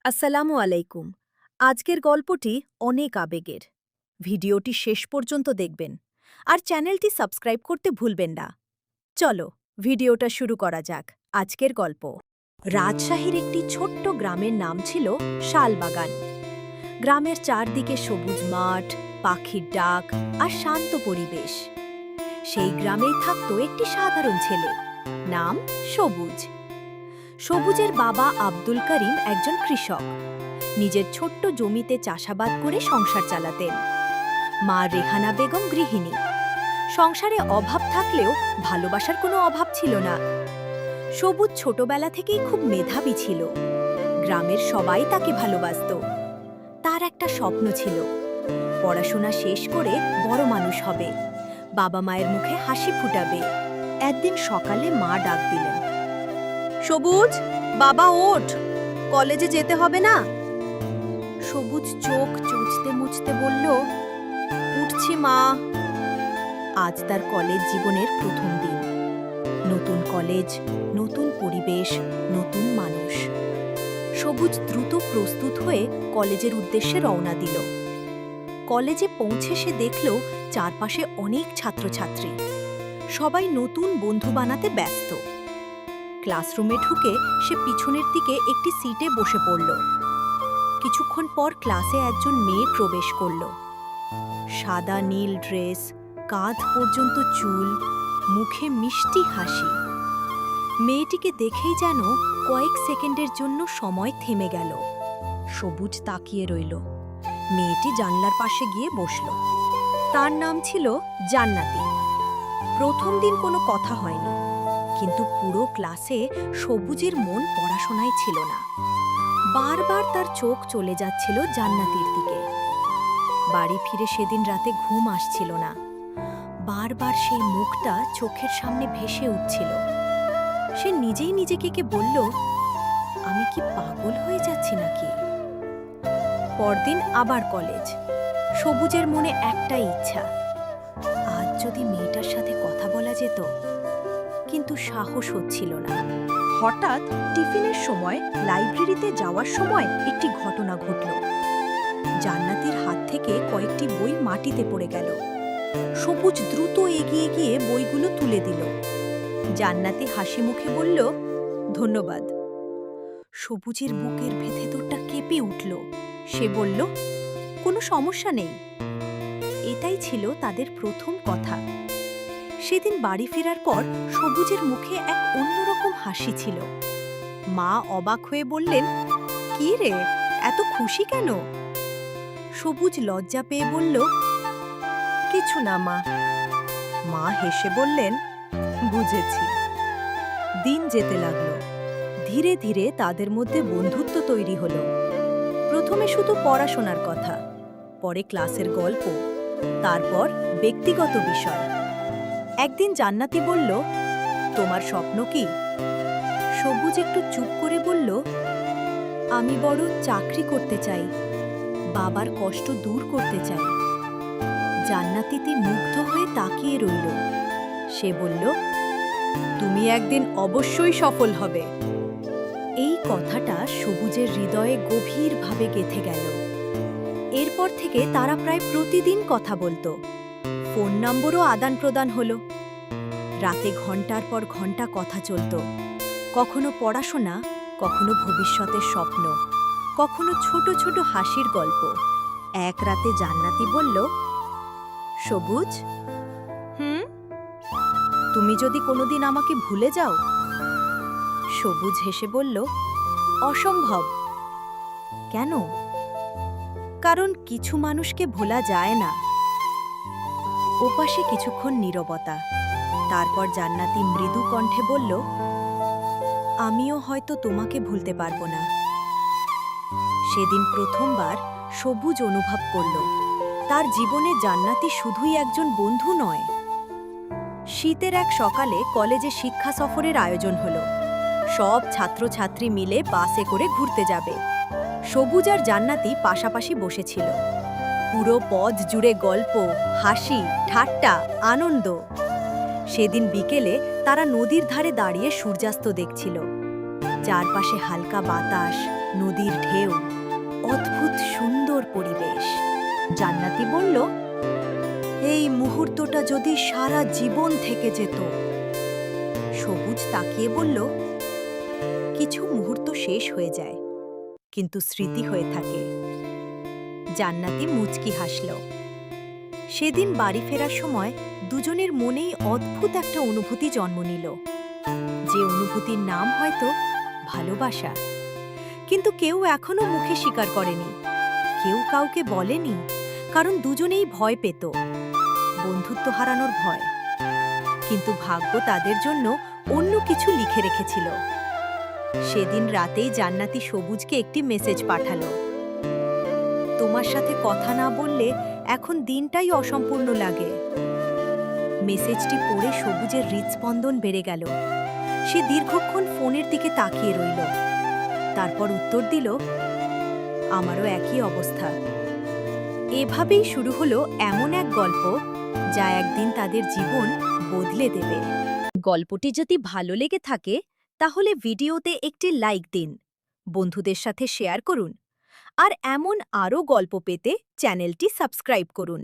আসসালামু আলাইকুম। আজকের গল্পটি অনেক আবেগের। ভিডিওটি শেষ পর্যন্ত দেখবেন আর চ্যানেলটি সাবস্ক্রাইব করতে ভুলবেন না। চলো ভিডিওটা শুরু করা যাক। আজকের গল্প রাজশাহীর একটি ছোট্ট গ্রামের নাম ছিল শালবাগান। গ্রামের চারদিকে সবুজ মাঠ, পাখির ডাক আর শান্ত পরিবেশ। সেই গ্রামেই থাকত একটি সাধারণ ছেলে, নাম সবুজ। সবুজের বাবা আব্দুল করিম একজন কৃষক। নিজের ছোট্ট জমিতে চাষাবাদ করে সংসার চালাতেন। মা রেহানা বেগম গৃহিণী। সংসারে অভাব থাকলেও ভালোবাসার কোনো অভাব ছিল না। সবুজ ছোটবেলা থেকেই খুব মেধাবী ছিল। গ্রামের সবাই তাকে ভালোবাসত। তার একটা স্বপ্ন ছিল, পড়াশোনা শেষ করে বড় মানুষ হবে, বাবা মায়ের মুখে হাসি ফুটাবে। একদিন সকালে মা ডাক দিলেন, সবুজ, বাবা ওঠ, কলেজে যেতে হবে না? সবুজ চোখ চুচতে মুছতে বলল, উঠছি মা। আজ তার কলেজ জীবনের প্রথম দিন। নতুন কলেজ, নতুন পরিবেশ, নতুন মানুষ। সবুজ দ্রুত প্রস্তুত হয়ে কলেজের উদ্দেশ্যে রওনা দিল। কলেজে পৌঁছে সে দেখল চারপাশে অনেক ছাত্রছাত্রী। সবাই নতুন বন্ধু বানাতে ব্যস্ত। ক্লাসরুমে ঢুকে সে পিছনের দিকে একটি সিটে বসে পড়ল। কিছুক্ষণ পর ক্লাসে একজন মেয়ে প্রবেশ করল। সাদা নীল ড্রেস, কাঁধ পর্যন্ত চুল, মুখে মিষ্টি হাসি। মেয়েটিকে দেখেই যেন কয়েক সেকেন্ডের জন্য সময় থেমে গেল। সবুজ তাকিয়ে রইল। মেয়েটি জানলার পাশে গিয়ে বসল। তার নাম ছিল জান্নাতি। প্রথম দিন কোনো কথা হয়নি, কিন্তু পুরো ক্লাসে সবুজের মন পড়াশোনায় ছিল না। বারবার তার চোখ চলে যাচ্ছিল জান্নাতির দিকে। বাড়ি ফিরে সেদিন রাতে ঘুম আসছিল না। বারবার সেই মুখটা চোখের সামনে ভেসে উঠছিল। সে নিজেই নিজেকে বলল, আমি কি পাগল হয়ে যাচ্ছি নাকি? পরদিন আবার কলেজ। সবুজের মনে একটাই ইচ্ছা, আজ যদি মেয়েটার সাথে কথা বলা যেত, কিন্তু সাহস হচ্ছিল না। হঠাৎ টিফিনের সময় লাইব্রেরিতে যাওয়ার সময় একটি ঘটনা ঘটল। জান্নাতির হাত থেকে কয়েকটি বই মাটিতে পড়ে গেল। সবুজ দ্রুত এগিয়ে গিয়ে বইগুলো তুলে দিল। জান্নাতি হাসি মুখে বলল, ধন্যবাদ। সবুজের বুকের ভেতরটা কেঁপে উঠল। সে বলল, কোনো সমস্যা নেই। এটাই ছিল তাদের প্রথম কথা। সেদিন বাড়ি ফেরার পর সবুজের মুখে এক অন্যরকম হাসি ছিল। মা অবাক হয়ে বললেন, কি রে, এত খুশি কেন? সবুজ লজ্জা পেয়ে বলল, কিছু না মা। মা হেসে বললেন, বুঝেছি। দিন যেতে লাগল। ধীরে ধীরে তাদের মধ্যে বন্ধুত্ব তৈরি হলো। প্রথমে শুধু পড়াশোনার কথা, পরে ক্লাসের গল্প, তারপর ব্যক্তিগত বিষয়। একদিন জান্নাতি বলল, তোমার স্বপ্ন কি? সবুজ একটু চুপ করে বলল, আমি বড় চাকরি করতে চাই, বাবার কষ্ট দূর করতে চাই। জান্নাতিটি মুগ্ধ হয়ে তাকিয়ে রইল। সে বলল, তুমি একদিন অবশ্যই সফল হবে। এই কথাটা সবুজের হৃদয়ে গভীরভাবে গেঁথে গেল। এরপর থেকে তারা প্রায় প্রতিদিন কথা বলতো। ফোন নম্বরও আদান প্রদান হলো। রাতে ঘন্টার পর ঘন্টা কথা চলত। কখনো পড়াশোনা, কখনো ভবিষ্যতের স্বপ্ন, কখনো ছোট ছোট হাসির গল্প। এক রাতে জান্নাতি বলল, সবুজ, তুমি যদি কোনোদিন আমাকে ভুলে যাও? সবুজ হেসে বলল, অসম্ভব। কেন? কারণ কিছু মানুষকে ভোলা যায় না। ওপাশে কিছুক্ষণ নীরবতা। তারপর জান্নাতি মৃদু কণ্ঠে বলল, আমিও হয়তো তোমাকে ভুলতে পারবো না। সেদিন প্রথমবার সবুজ অনুভব করল, তার জীবনে জান্নাতি শুধুই একজন বন্ধু নয়। শীতের এক সকালে কলেজে শিক্ষা সফরের আয়োজন হলো। সব ছাত্রছাত্রী মিলে বাসে করে ঘুরতে যাবে। সবুজ আর জান্নাতি পাশাপাশি বসেছিল। পুরো পথ জুড়ে গল্প, হাসি, ঠাট্টা, আনন্দ। সেদিন বিকেলে তারা নদীর ধারে দাঁড়িয়ে সূর্যাস্ত দেখছিল। চারপাশে হালকা বাতাস, নদীর ঢেউ, অদ্ভুত সুন্দর পরিবেশ। জান্নাতি বলল, এই মুহূর্তটা যদি সারা জীবন থেকে যেত। সবুজ তাকিয়ে বলল, কিছু মুহূর্ত শেষ হয়ে যায়, কিন্তু স্মৃতি হয়ে থাকে। জান্নাতি মুচকি হাসল। সেদিন বাড়ি ফেরার সময় দুজনের মনেই অদ্ভুত একটা অনুভূতি জন্ম নিল, যে অনুভূতির নাম হয়তো ভালোবাসা। কিন্তু কেউ এখনো মুখে স্বীকার করেনি, কেউ কাউকে বলেনি, কারণ দুজনেই ভয় পেত, বন্ধুত্ব হারানোর ভয়। কিন্তু ভাগ্য তাদের জন্য অন্য কিছু লিখে রেখেছিল। সেদিন রাতেই জান্নাতি সবুজকে একটি মেসেজ পাঠালো, তোমার সাথে কথা না বললে এখন দিনটাই অসম্পূর্ণ লাগে। মেসেজটি পড়ে সবুজের হৃদস্পন্দন বেড়ে গেল। সে দীর্ঘক্ষণ ফোনের দিকে তাকিয়ে রইল, তারপর উত্তর দিল, আমারও একই অবস্থা। এভাবেই শুরু হলো এমন এক গল্প, যা একদিন তাদের জীবন বদলে দেবে। গল্পটি যদি ভালো লেগে থাকে তাহলে ভিডিওতে একটি লাইক দিন, বন্ধুদের সাথে শেয়ার করুন, আর এমন আরও গল্প পেতে চ্যানেলটি সাবস্ক্রাইব করুন।